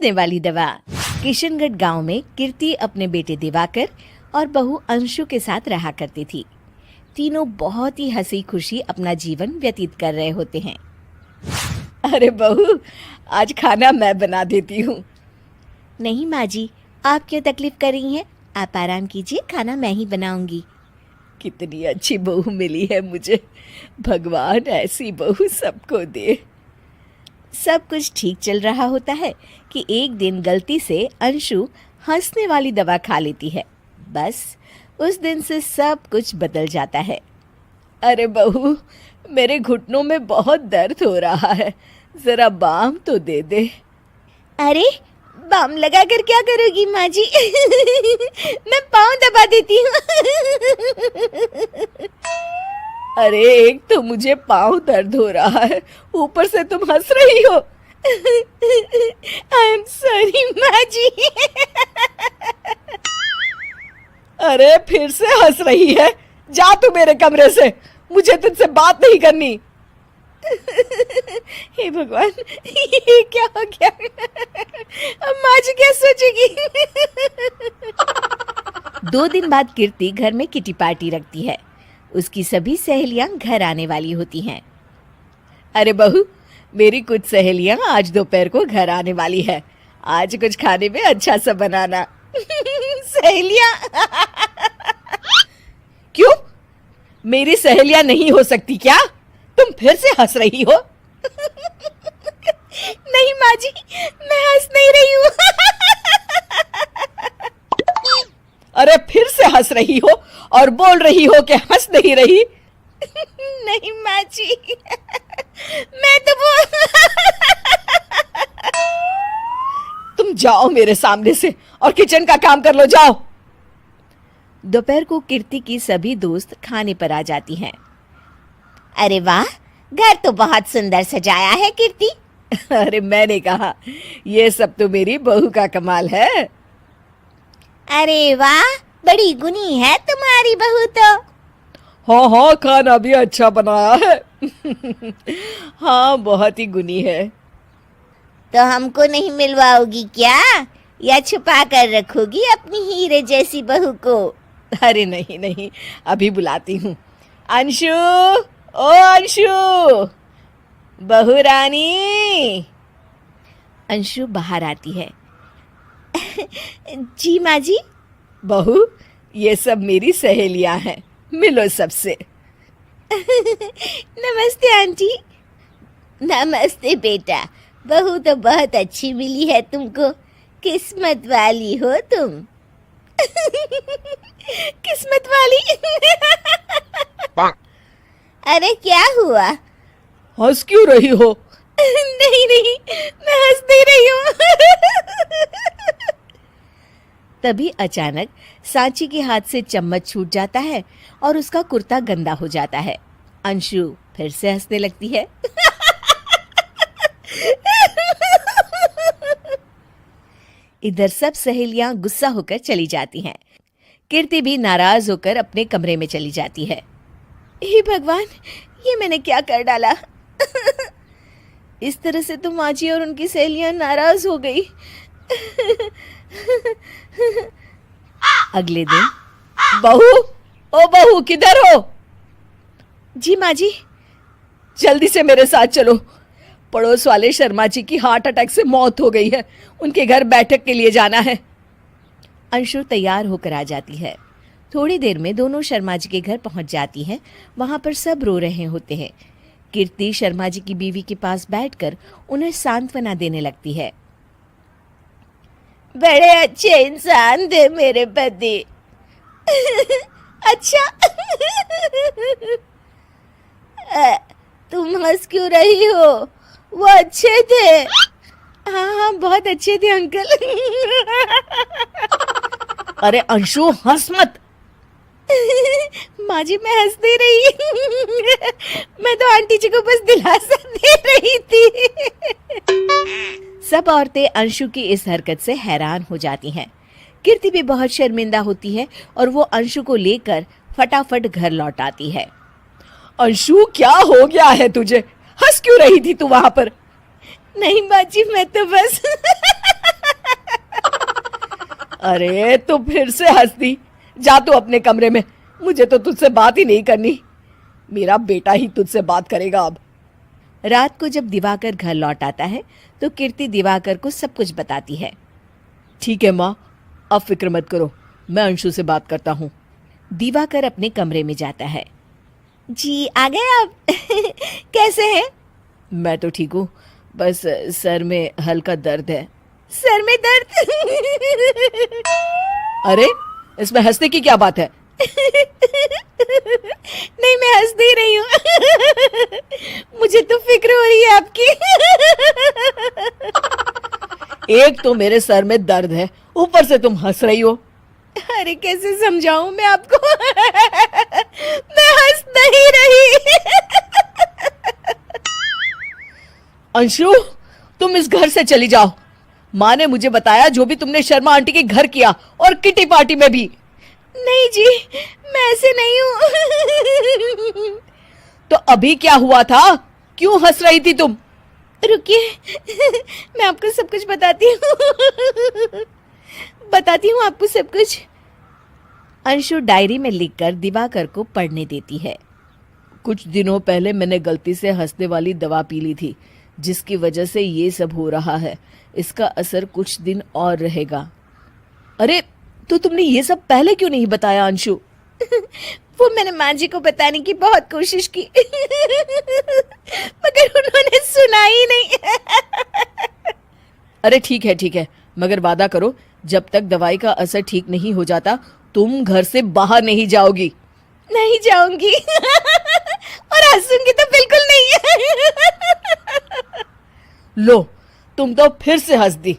हंसने वाली दवा। किशनगढ़ गांव में कीर्ति अपने बेटे दिवाकर और बहू अंशु के साथ रहा करती थी। तीनों बहुत ही हंसी खुशी अपना जीवन व्यतीत कर रहे होते हैं। अरे बहू, आज खाना मैं बना देती हूँ। नहीं माँ जी, आप क्यों तकलीफ कर रही हैं? आप आराम कीजिए, खाना मैं ही बनाऊंगी। कितनी अच्छी बहू मिली है मुझे। भगवान ऐसी बहू सबको दे। सब कुछ ठीक चल रहा होता है कि एक दिन गलती से अंशु हंसने वाली दवा खा लेती है। बस उस दिन से सब कुछ बदल जाता है। अरे बहू, मेरे घुटनों में बहुत दर्द हो रहा है, जरा बाम तो दे दे। अरे बाम लगा कर क्या करोगी माँ जी? मैं पाँव दबा देती हूँ। अरे एक तो मुझे पाँव दर्द हो रहा है, ऊपर से तुम हंस रही हो। आई एम सॉरी माँ जी। अरे फिर से हंस रही है, जा तू मेरे कमरे से, मुझे तुझसे बात नहीं करनी। हे भगवान, ये क्या हो गया? अब माँ जी क्या सोचेगी? 2 दिन बाद कीर्ति घर में किटी पार्टी रखती है। उसकी सभी सहेलियां घर आने वाली होती हैं। अरे बहू, मेरी कुछ सहेलियां आज दोपहर को घर आने वाली है। आज कुछ खाने में अच्छा सा बनाना। सहेलियां? क्यों? मेरी सहेलियां नहीं हो सकती क्या? तुम फिर से हंस रही हो? नहीं माँ जी, मैं हंस नहीं रही हूँ। अरे फिर से हंस रही हो और बोल रही हो कि हंस नहीं रही। नहीं माँ जी, मैं तो तुम जाओ मेरे सामने से और किचन का काम कर लो, जाओ। दोपहर को कीर्ति की सभी दोस्त खाने पर आ जाती हैं। अरे वाह, घर तो बहुत सुंदर सजाया है कीर्ति। अरे मैंने कहा, ये सब तो मेरी बहू का कमाल है। अरे वाह, बड़ी गुनी है तुम्हारी बहू तो। हाँ हाँ, खाना भी अच्छा बनाया है। हाँ, बहुत ही गुनी है। तो हमको नहीं मिलवाओगी क्या, या छुपा कर रखोगी अपनी हीरे जैसी बहू को? अरे नहीं नहीं, अभी बुलाती हूँ। अंशु, ओ अंशु, बहू रानी। अंशु बाहर आती है। जी माँ जी। बहू, ये सब मेरी सहेलियां हैं, मिलो सबसे। नमस्ते आंटी। नमस्ते बेटा, बहू तो बहुत अच्छी मिली है तुमको, किस्मत वाली हो तुम। किस्मत वाली? अरे क्या हुआ? हंस क्यों रही हो? नहीं नहीं, मैं हंस नहीं रही हूँ। तभी अचानक सांची के हाथ से चम्मच छूट जाता है और उसका कुर्ता गंदा हो जाता है। अंशु फिर से हंसने लगती है। इधर सब सहेलियां गुस्सा होकर चली जाती हैं। कीर्ति भी नाराज होकर अपने कमरे में चली जाती है। हे भगवान, ये मैंने क्या कर डाला? इस तरह से तो माँ जी और उनकी सहेलियां नाराज हो गई। अगले दिन, बहू, ओ बहू, किधर हो? जी माँ जी। जल्दी से मेरे साथ चलो, पड़ोस वाले शर्मा जी की हार्ट अटैक से मौत हो गई है, उनके घर बैठक के लिए जाना है। अंशु तैयार होकर आ जाती है। थोड़ी देर में दोनों शर्मा जी के घर पहुंच जाती है। वहां पर सब रो रहे होते हैं। कीर्ति शर्मा जी की बीवी के पास बैठकर उन्हें सांत्वना देने लगती है। बड़े अच्छे इंसान थे मेरे पति। अच्छा। तुम हंस क्यों रही हो? वो अच्छे थे। हाँ हाँ, बहुत अच्छे थे अंकल। अरे अंशु, हंस मत। माँ जी, मैं हंस नहीं रही। मैं तो आंटी जी को बस दिलासा दे रही थी। सब औरतें अंशु की इस हरकत से हैरान हो जाती हैं। कीर्ति भी बहुत शर्मिंदा होती है और वो अंशु को लेकर फटाफट घर लौट आती है। अंशु, क्या हो गया है तुझे? हंस क्यों रही थी तू वहां पर? नहीं माँ जी, मैं तो बस अरे तू फिर से हंस दी। जा तू अपने कमरे में, मुझे तो तुझसे बात ही नहीं करनी। मेरा बेटा ही तुझसे बात करेगा अब। रात को जब दिवाकर घर लौट आता है तो कीर्ति दिवाकर को सब कुछ बताती है। ठीक है माँ, अब फिक्र मत करो, मैं अंशु से बात करता हूँ। दिवाकर अपने कमरे में जाता है। जी आ गए आप? कैसे हैं? मैं तो ठीक हूँ, बस सर में हल्का दर्द है। सर में दर्द? अरे इसमें हंसने की क्या बात है? नहीं, मैं हंस नहीं रही हूँ। मुझे तो फिक्र हो रही है आपकी। एक तो मेरे सर में दर्द है, ऊपर से तुम हंस रही हो। अरे कैसे समझाऊं मैं आपको? मैं हंस नहीं रही। अंशु, तुम इस घर से चली जाओ। माँ ने मुझे बताया जो भी तुमने शर्मा आंटी के घर किया, और किटी पार्टी में भी। नहीं जी, मैं ऐसे नहीं हूँ। तो अभी क्या हुआ था? क्यों हंस रही थी तुम? रुकिए, मैं आपको सब कुछ बताती हूँ। बताती हूँ आपको सब कुछ। अंशु डायरी में लिखकर दिवाकर को पढ़ने देती है। कुछ दिनों पहले मैंने गलती से हंसने वाली दवा पी ली थी, जिसकी वजह से ये सब हो रहा है। इसका असर कुछ दिन और रहेगा। अरे तो तुमने ये सब पहले क्यों नहीं बताया अंशु? वो मैंने माँ जी को बताने की बहुत कोशिश की, मगर उन्होंने सुना ही नहीं। अरे ठीक है, मगर वादा करो, जब तक दवाई का असर ठीक नहीं हो जाता तुम घर से बाहर नहीं जाओगी। नहीं जाऊंगी। और हंसूंगी तो बिल्कुल नहीं। लो, तुम तो फिर से हंस दी।